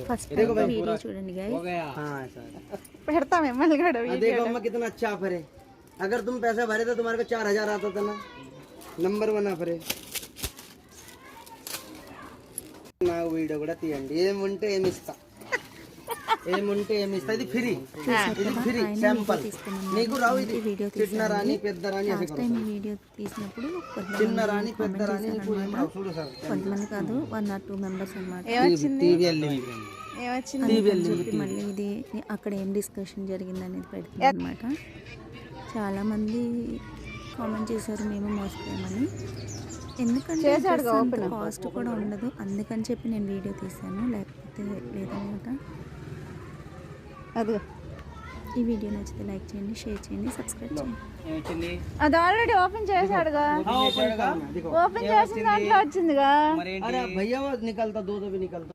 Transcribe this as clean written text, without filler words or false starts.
First video చూడండి guys. हाँ sir पढ़ता मैं मल गड़ा देखो अम्मा कितना अच्छा ऑफर है। अगर तुम पैसा भरे तो तुम्हारे को 4000 आता था ना। नंबर 1 ऑफर है ना। वीडियो కూడా తీయండి ఏముంటే ఏమి ఇస్తా ఇది ఫ్రీ శాంపుల్ నీకు రావు ఇది చిన్న రాని పెద్ద రాని అసలు టైం వీడియో తీసినప్పుడు చిన్న రాని పెద్ద రాని నీకు ఏం రావు చూడు సార్ కొంతమంది కాదు 1 or 2 మెంబర్స్ అన్నమాట చెప్పి మళ్ళీ ఇది అక్కడ ఏం డిస్కషన్ జరిగింది అనేది పెడుతుంది అనమాట. చాలామంది కామెంట్ చేశారు మేము మోసపోయామని. ఎందుకంటే కాస్ట్ కూడా ఉండదు అందుకని చెప్పి నేను వీడియో తీశాను, లేకపోతే లేదనమాట. అదిగో ఈ వీడియో నచ్చితే లైక్ చేయండి, షేర్ చేయండి, సబ్స్క్రైబ్ చేయండి. అది ఆల్రెడీ ఓపెన్ చేశాడుగా, ఓపెన్ చేసిన దాంట్లో వచ్చిందిగా. అరే భయ్యా నికల్తా దూద भी निकलता